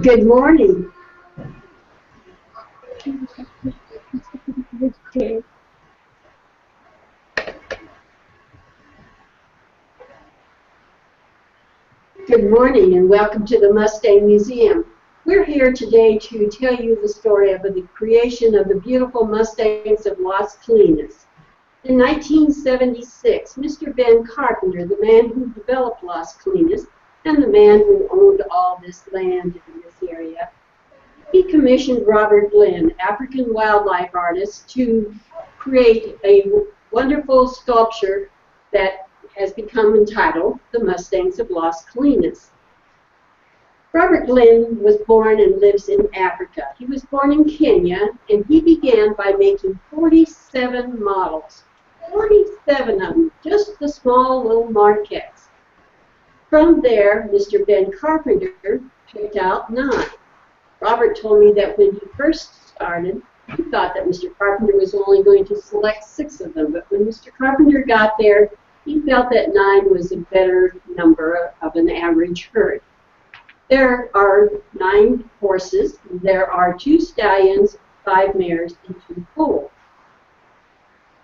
Good morning. Good morning and welcome to the Mustang Museum. We're here today to tell you the story of the creation of the beautiful Mustangs of Las Colinas. In 1976, Mr. Ben Carpenter, the man who developed Las Colinas and the man who owned all this land in this area, he commissioned Robert Glenn, African wildlife artist, to create a wonderful sculpture that has become entitled The Mustangs of Las Colinas. Robert Glenn was born and lives in Africa. He was born in Kenya, and he began by making 47 models. 47 of them, just the small little marquettes. From there, Mr. Ben Carpenter picked out 9. Robert told me that when he first started, he thought that Mr. Carpenter was only going to select 6 of them, but when Mr. Carpenter got there, he felt that 9 was a better number of an average herd. There are 9 horses, there are 2 stallions, 5 mares, and 2 foals.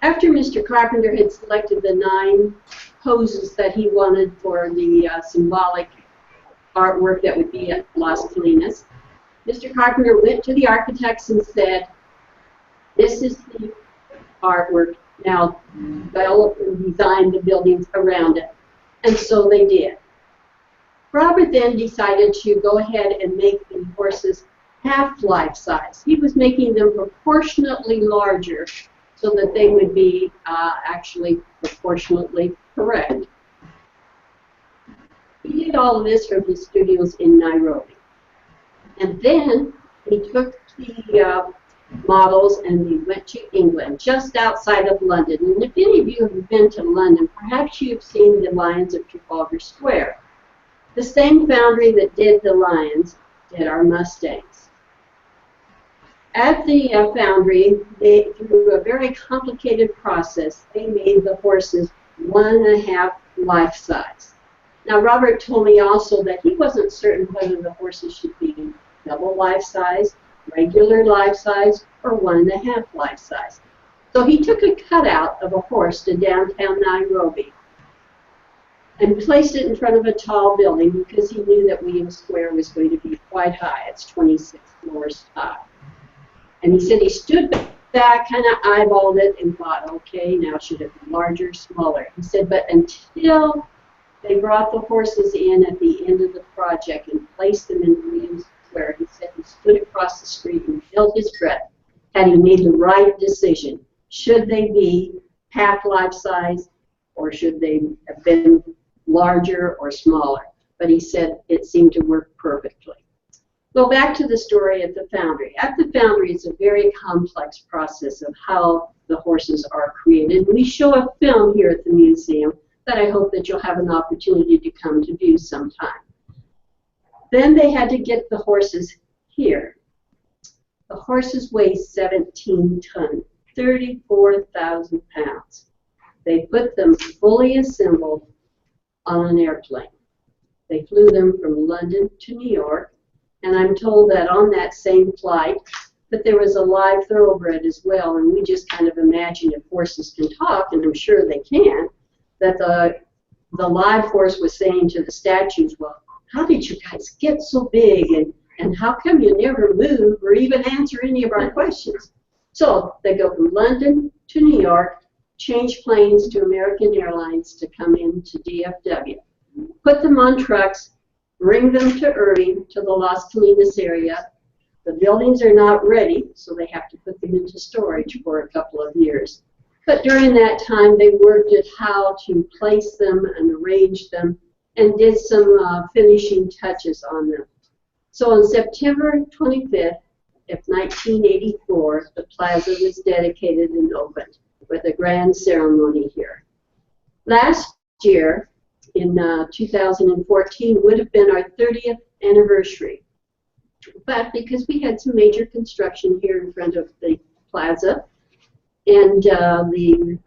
After Mr. Carpenter had selected the 9 poses that he wanted for the symbolic artwork that would be at Las Colinas, Mr. Carpenter went to the architects and said, "This is the artwork. Now develop and design the buildings around it." And so they did. Robert then decided to go ahead and make the horses half life size. He was making them proportionately larger so that they would be actually proportionately correct. He did all of this from his studios in Nairobi. And then he took the models and we went to England, just outside of London. And if any of you have been to London, perhaps you've seen the lions of Trafalgar Square. The same foundry that did the lions did our Mustangs. At the foundry, through a very complicated process, they made the horses 1.5 life size. Now, Robert told me also that he wasn't certain whether the horses should be double life size, regular life size, or 1.5 life size. So he took a cutout of a horse to downtown Nairobi and placed it in front of a tall building because he knew that William Square was going to be quite high. It's 26 floors high. And he said he stood back, kind of eyeballed it, and thought, okay, now should it be larger, smaller? He said, but until they brought the horses in at the end of the project and placed them in William Square, he said he stood across the street and held his breath. Had he made the right decision? Should they be half life size, or should they have been larger or smaller? But he said it seemed to work perfectly. Well, back to the story at the foundry. At the foundry, it's a very complex process of how the horses are created. We show a film here at the museum that I hope that you'll have an opportunity to come to view sometime. Then they had to get the horses here. The horses weigh 17 tons, 34,000 pounds. They put them fully assembled on an airplane. They flew them from London to New York, and I'm told that on that same flight that there was a live thoroughbred as well, and we just kind of imagine if horses can talk, and I'm sure they can, that the live horse was saying to the statues, well, how did you guys get so big, and how come you never move or even answer any of our questions? So they go from London to New York, change planes to American Airlines to come into DFW, put them on trucks, bring them to Irving, to the Las Colinas area. The buildings are not ready, so they have to put them into storage for a couple of years. But during that time, they worked at how to place them and arrange them and did some finishing touches on them. So on September 25th of 1984, the plaza was dedicated and opened with a grand ceremony here. Last year, in 2014, would have been our 30th anniversary. But because we had some major construction here in front of the plaza, and the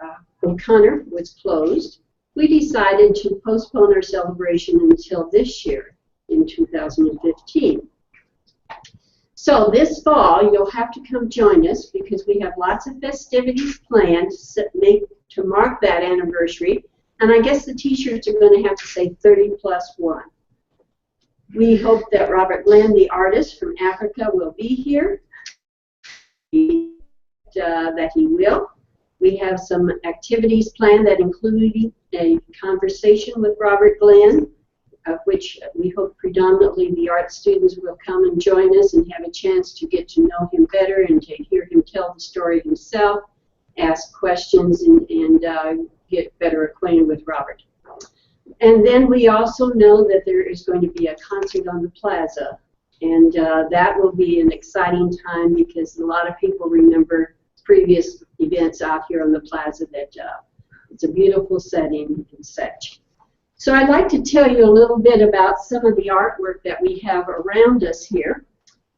O'Connor was closed, we decided to postpone our celebration until this year, in 2015. So this fall, you'll have to come join us because we have lots of festivities planned to mark that anniversary. And I guess the t-shirts are going to have to say 30+1. We hope that Robert Glenn, the artist from Africa, will be here. That he will. We have some activities planned that include a conversation with Robert Glenn, of which we hope predominantly the art students will come and join us and have a chance to get to know him better and to hear him tell the story himself, ask questions, and get better acquainted with Robert. And then we also know that there is going to be a concert on the plaza, and that will be an exciting time because a lot of people remember previous events out here on the plaza that it's a beautiful setting and such. So I'd like to tell you a little bit about some of the artwork that we have around us here.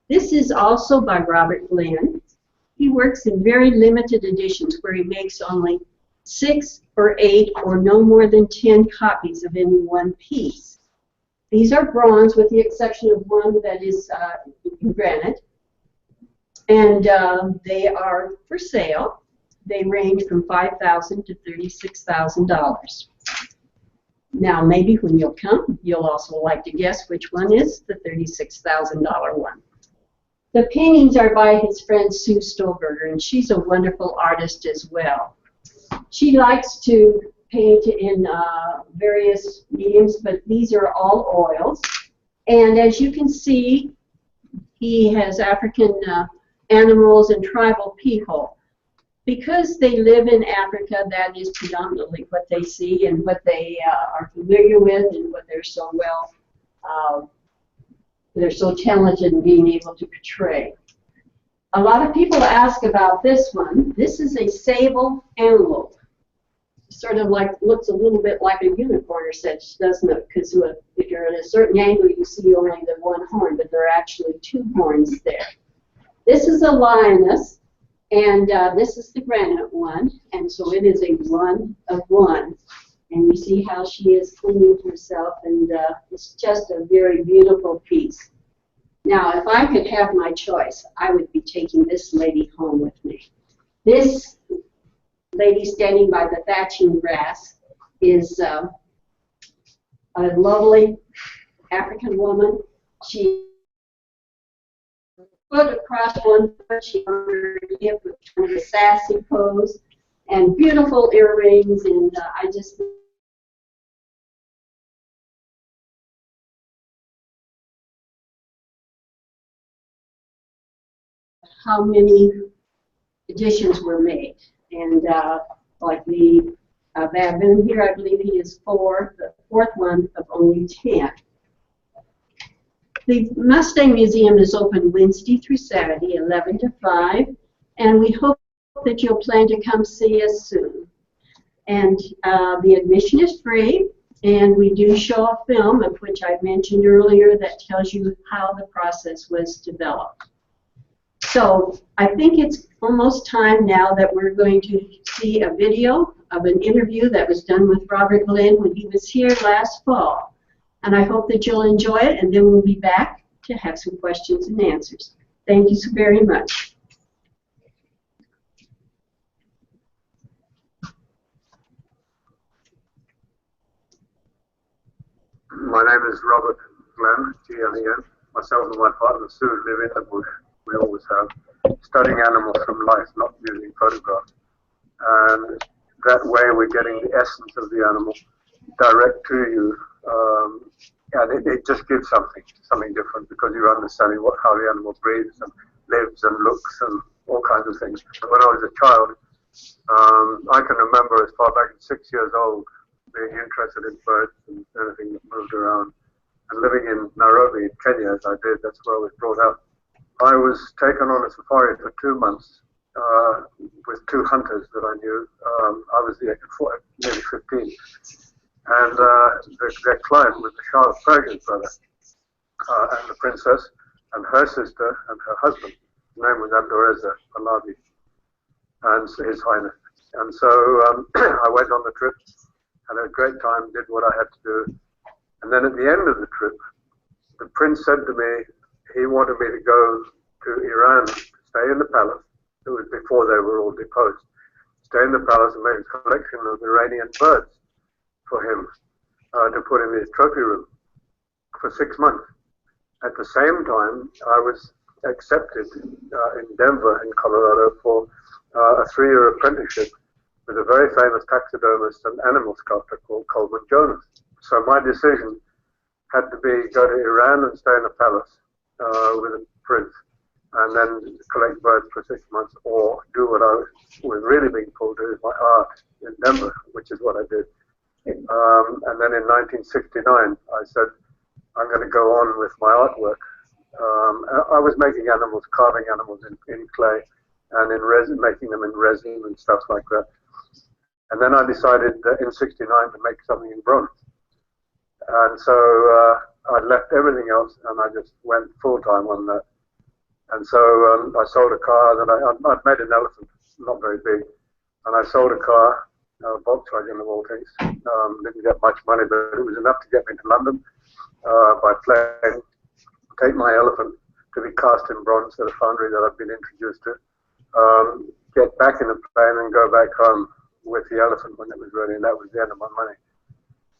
This is also by Robert Glenn. He works in very limited editions where he makes only 6 or 8 or no more than 10 copies of any one piece. These are bronze with the exception of one that is in granite. And they are for sale. They range from $5,000 to $36,000. Now, maybe when you'll come, you'll also like to guess which one is the $36,000 one. The paintings are by his friend Sue Stolberger, and she's a wonderful artist as well. She likes to paint in various mediums, but these are all oils. And as you can see, he has African animals and tribal people. Because they live in Africa, that is predominantly what they see and what they are familiar with and what they're so well, they're so talented in being able to portray. A lot of people ask about this one. This is a sable antelope. Sort of like, looks a little bit like a unicorn or such, doesn't it? Because if you're at a certain angle, you see only the one horn, but there are actually 2 horns there. This is a lioness. And this is the granite one, and so it is a 1 of 1. And you see how she is cleaning herself, and it's just a very beautiful piece. Now, if I could have my choice, I would be taking this lady home with me. This lady standing by the thatching grass is a lovely African woman. She foot across one foot, she on her hip with kind of a sassy pose, and beautiful earrings, and I just how many editions were made, and like the baboon here, I believe he is 4, the 4th one of only 10. The Mustang Museum is open Wednesday through Saturday, 11 to 5, and we hope that you'll plan to come see us soon. And the admission is free, and we do show a film, of which I mentioned earlier, that tells you how the process was developed. So I think it's almost time now that we're going to see a video of an interview that was done with Robert Glenn when he was here last fall. And I hope that you'll enjoy it, and then we'll be back to have some questions and answers. Thank you so very much. My name is Robert Glenn, G-L-E-N. Myself and my partner Sue live in the bush. We always have, studying animals from life, not using photographs. And that way we're getting the essence of the animal direct to you. And it just gives something different because you're understanding how the animal breathes and lives and looks and all kinds of things. When I was a child, I can remember as far back as 6 years old being interested in birds and anything that moved around. And living in Nairobi, Kenya, as I did, that's where I was brought up. I was taken on a safari for 2 months with two hunters that I knew. I was nearly 15. And their client was the Shah of Persia's brother, and the princess, and her sister, and her husband. His name was Abdurreza Pahlavi, and His Highness. And so I went on the trip, had a great time, did what I had to do. And then at the end of the trip, the prince said to me he wanted me to go to Iran, stay in the palace. It was before they were all deposed. Stay in the palace and make a collection of Iranian birds for him to put in his trophy room for 6 months. At the same time, I was accepted in Denver, in Colorado, for a 3-year apprenticeship with a very famous taxidermist and animal sculptor called Coleman Jonas. So my decision had to be go to Iran and stay in a palace with a prince, and then collect birds for 6 months, or do what I was really being pulled to, is my art in Denver, which is what I did. And then in 1969, I said, I'm going to go on with my artwork. I was making animals, carving animals in clay, and in resin, making them in resin and stuff like that. And then I decided in 69 to make something in bronze. And so I left everything else, and I just went full-time on that. And so I sold a car that I'd made an elephant, not very big, and I sold a car, Volkswagen of all things. Didn't get much money, but it was enough to get me to London by plane, take my elephant to be cast in bronze at a foundry that I'd been introduced to, get back in the plane and go back home with the elephant when it was ready, and that was the end of my money.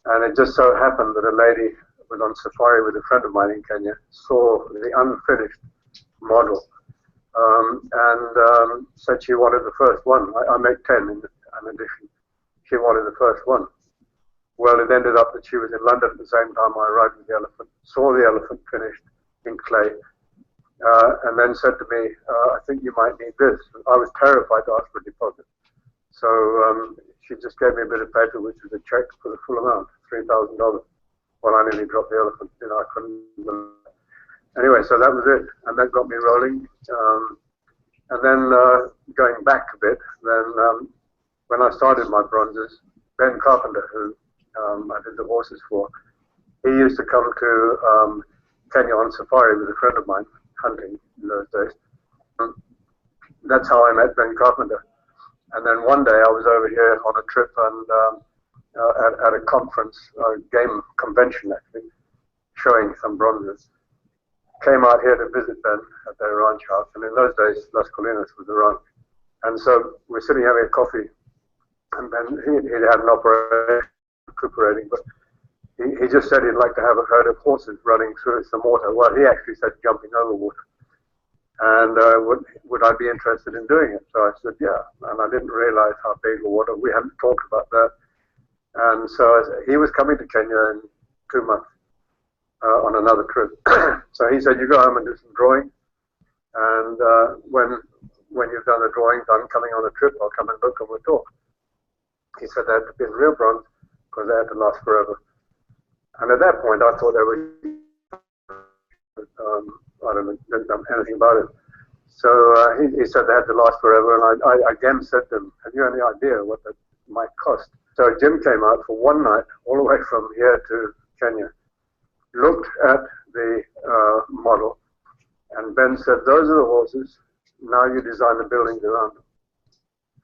And it just so happened that a lady was on safari with a friend of mine in Kenya, saw the unfinished model, and said she wanted the first one. I made 10 in addition. She wanted the first one. Well, it ended up that she was in London at the same time I arrived with the elephant, saw the elephant finished in clay, and then said to me, I think you might need this. I was terrified to ask for a deposit. So she just gave me a bit of paper, which was a check for the full amount, $3,000. Well, I nearly dropped the elephant, I couldn't. Anyway, so that was it, and that got me rolling. And then going back a bit, then when I started my bronzes, Ben Carpenter, who I did the horses for, he used to come to Kenya on safari with a friend of mine, hunting in those days. That's how I met Ben Carpenter. And then one day I was over here on a trip and at a conference, a game convention actually, showing some bronzes. Came out here to visit Ben at their ranch house, and in those days Las Colinas was the ranch. And so we're sitting having a coffee, and Ben, he had an operation, recuperating, but he just said he'd like to have a herd of horses running through some water. Well, he actually said jumping over water. And would I be interested in doing it? So I said, yeah. And I didn't realize how big the water, we hadn't talked about that. And so he was coming to Kenya in 2 months on another trip. So he said, you go home and do some drawing. And when you've done the drawings, I'm coming on a trip, I'll come and look and we'll talk. He said they had to be in real bronze because they had to last forever. And at that point, I thought they were, I didn't know anything about it. So he said they had to last forever, and I again said to him, have you any idea what that might cost? So Jim came out for one night, all the way from here to Kenya, looked at the model, and Ben said, those are the horses, now you design the buildings around them.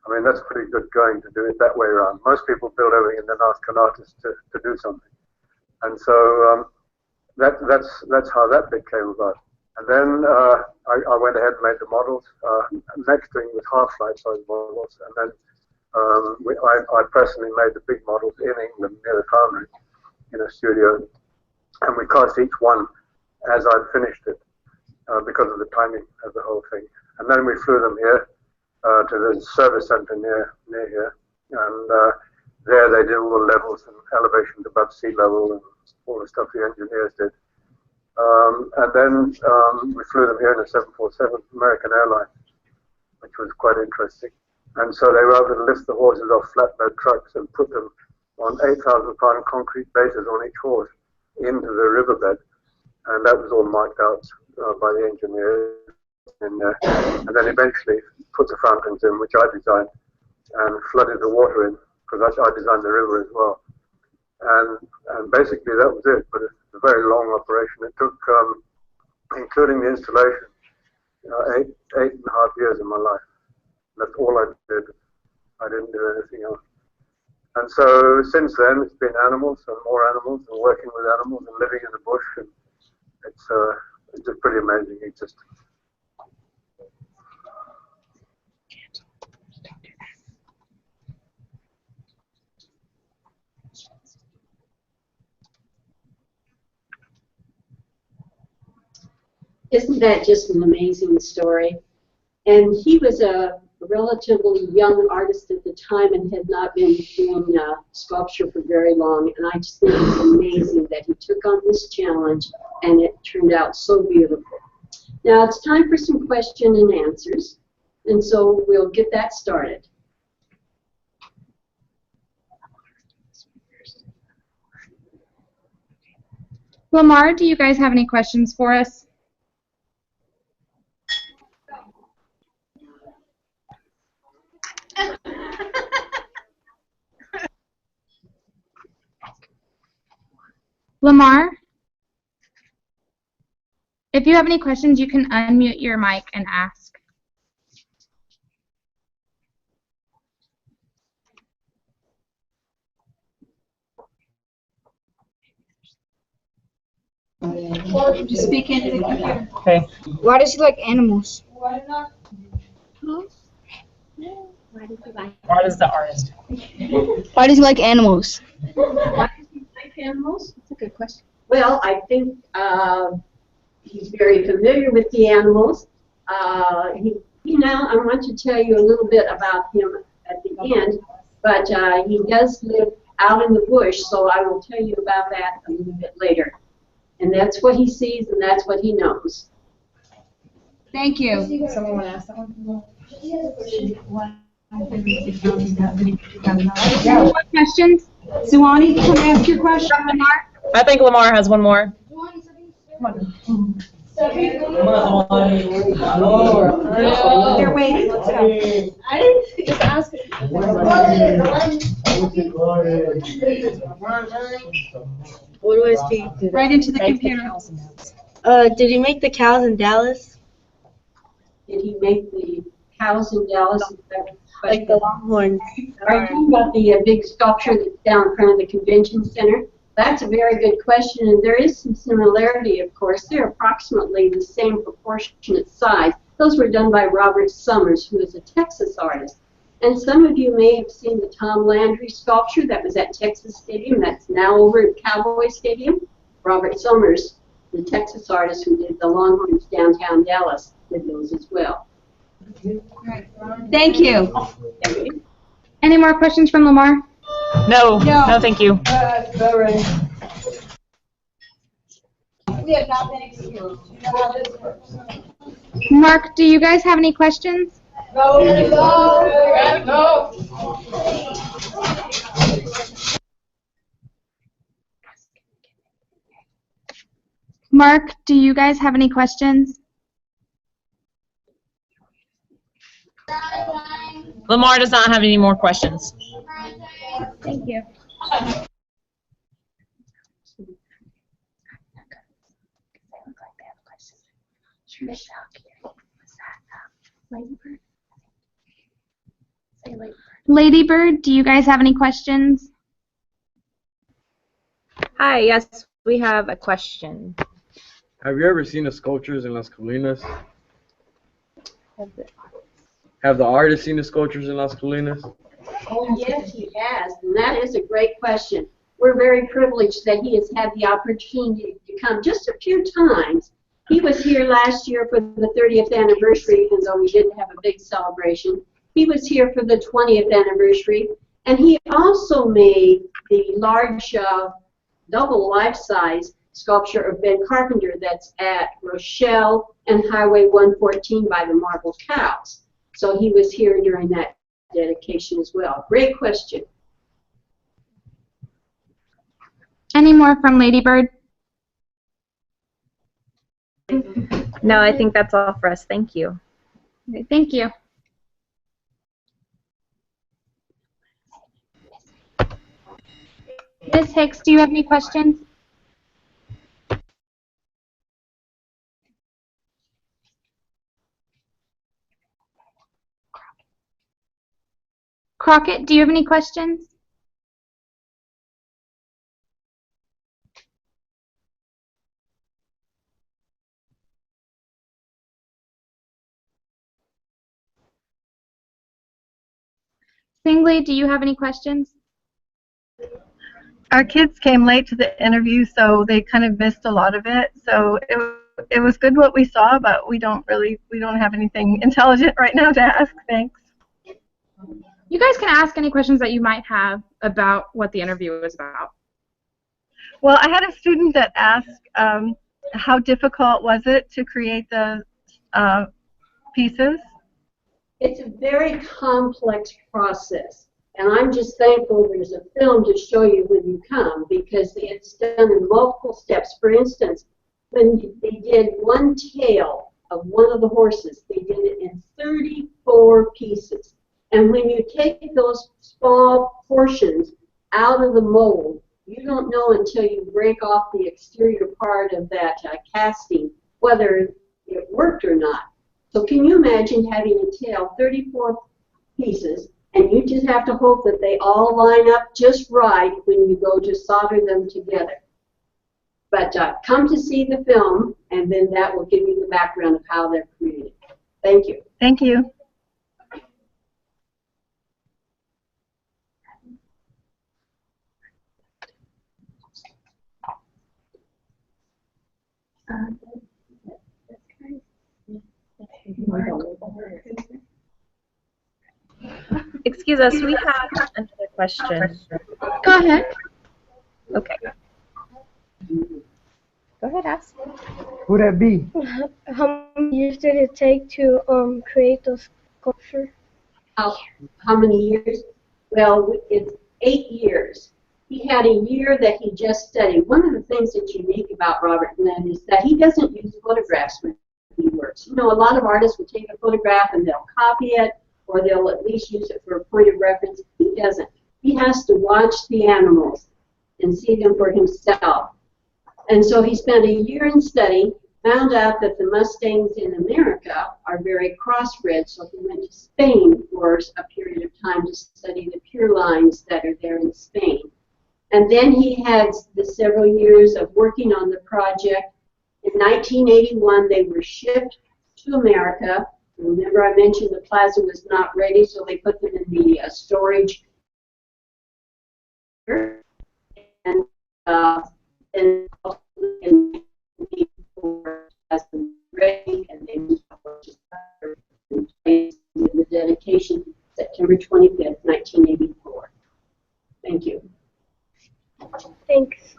I mean, that's pretty good going to do it that way around. Most people build everything and then ask an artist to do something. And so that's how that bit came about. And then I went ahead and made the models. Next thing was half-life size models. And then I personally made the big models in England near the foundry in a studio. And we cast each one as I'd finished it because of the timing of the whole thing. And then we flew them here to the service center near here. And there they did all the levels and elevations above sea level and all the stuff the engineers did. And then we flew them here in a 747 American Airlines, which was quite interesting. And so they were able to lift the horses off flatbed trucks and put them on 8,000-pound concrete bases on each horse into the riverbed. And that was all marked out by the engineers. And then eventually put the fountains in, which I designed, and flooded the water in, because I designed the river as well. And basically that was it, but it's a very long operation. It took, including the installation, 8.5 years of my life. That's all I did. I didn't do anything else. And so since then, it's been animals and more animals and working with animals and living in the bush. And it's just pretty amazing existence. Isn't that just an amazing story? And he was a relatively young artist at the time and had not been doing sculpture for very long. And I just think it's amazing that he took on this challenge and it turned out so beautiful. Now it's time for some question and answers. And so we'll get that started. Lamar, do you guys have any questions for us? Lamar, if you have any questions, you can unmute your mic and ask. Speak into the computer. Okay. Why does he like animals? Why does the artist? Why does he like animals? Why does he like animals? That's a good question. Well, I think he's very familiar with the animals. Now I want to tell you a little bit about him at the end, but he does live out in the bush, so I will tell you about that a little bit later. And that's what he sees, and that's what he knows. Thank you. Someone want to ask that one? More questions? Suwani, come ask your question. I think Lamar has one more. They're waiting. Let's go. I didn't just ask. What do I speak? Right into the computer. Did he make the cows in Dallas? Did he make the cows in Dallas? Like the Longhorns? Are you talking about the big sculpture that's down in front of the convention center? That's a very good question, and there is some similarity, of course. They're approximately the same proportionate size. Those were done by Robert Summers, who is a Texas artist. And some of you may have seen the Tom Landry sculpture that was at Texas Stadium. That's now over at Cowboy Stadium. Robert Summers, the Texas artist who did the Longhorns downtown Dallas, did those as well. Thank you. Any more questions from Lamar? No, no, thank you. We have not been excused. You know how this works. Mark, do you guys have any questions? Mark, do you guys have any questions? Lamar does not have any more questions. Thank you. Ladybird, do you guys have any questions? Hi, yes, we have a question. Have you ever seen the sculptures in Las Colinas? Have the artist seen the sculptures in Las Colinas? Oh, yes, he has, and that is a great question. We're very privileged that he has had the opportunity to come just a few times. He was here last year for the 30th anniversary, even though we didn't have a big celebration. He was here for the 20th anniversary, and he also made the large double life-size sculpture of Ben Carpenter that's at Rochelle and Highway 114 by the Marble Cows. So he was here during that dedication as well. Great question. Any more from Ladybird? No, I think that's all for us. Thank you. Okay, thank you. Ms. Hicks, do you have any questions? Crockett, do you have any questions? Singley, do you have any questions? Our kids came late to the interview, so they kind of missed a lot of it. So it was good what we saw, but we don't have anything intelligent right now to ask. Thanks. You guys can ask any questions that you might have about what the interview was about. Well, I had a student that asked how difficult was it to create the pieces? It's a very complex process, and I'm just thankful there's a film to show you when you come, because it's done in multiple steps. For instance, when they did one tail of one of the horses, they did it in 34 pieces. And when you take those small portions out of the mold, you don't know until you break off the exterior part of that casting whether it worked or not. So can you imagine having a tail, 34 pieces, and you just have to hope that they all line up just right when you go to solder them together. But come to see the film, and then that will give you the background of how they're created. Thank you. Thank you. Excuse us, we have another question. Go ahead. Okay. Go ahead, ask. Who'd that be? How many years did it take to create the sculpture? How many years? Well, it's 8 years. He had a year that he just studied. One of the things that's unique about Robert Glenn is that he doesn't use photographs when he works. You know, a lot of artists will take a photograph and they'll copy it, or they'll at least use it for a point of reference. He doesn't. He has to watch the animals and see them for himself. And so he spent a year in study, found out that the Mustangs in America are very crossbred, so he went to Spain for a period of time to study the pure lines that are there in Spain. And then he had the several years of working on the project. In 1981, they were shipped to America. Remember, I mentioned the plaza was not ready, so they put them in the storage. And then also in ready, and then the dedication September 25th, 1984. Thank you. Thanks.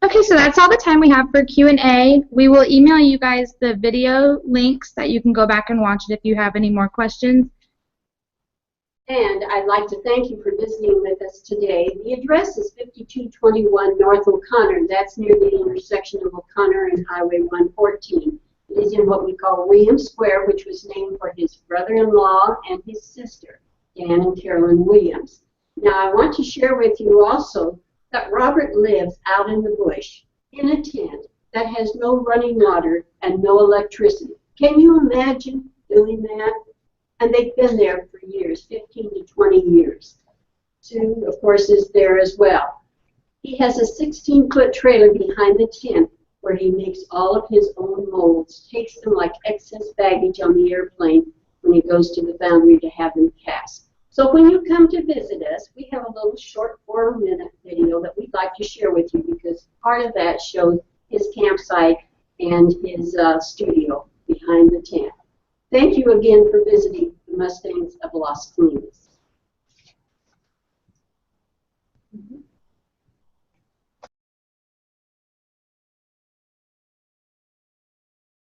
Okay, so that's all the time we have for Q&A. We will email you guys the video links that you can go back and watch it if you have any more questions. And I'd like to thank you for visiting with us today. The address is 5221 North O'Connor. That's near the intersection of O'Connor and Highway 114. It is in what we call Williams Square, which was named for his brother-in-law and his sister, Dan and Carolyn Williams. Now, I want to share with you also that Robert lives out in the bush in a tent that has no running water and no electricity. Can you imagine doing that? And they've been there for years, 15 to 20 years. Sue, of course, is there as well. He has a 16-foot trailer behind the tent where he makes all of his own molds, takes them like excess baggage on the airplane when he goes to the foundry to have them cast. So when you come to visit us, we have a little short 4-minute video that we'd like to share with you, because part of that shows his campsite and his studio behind the tent. Thank you again for visiting the Mustangs of Las Colinas.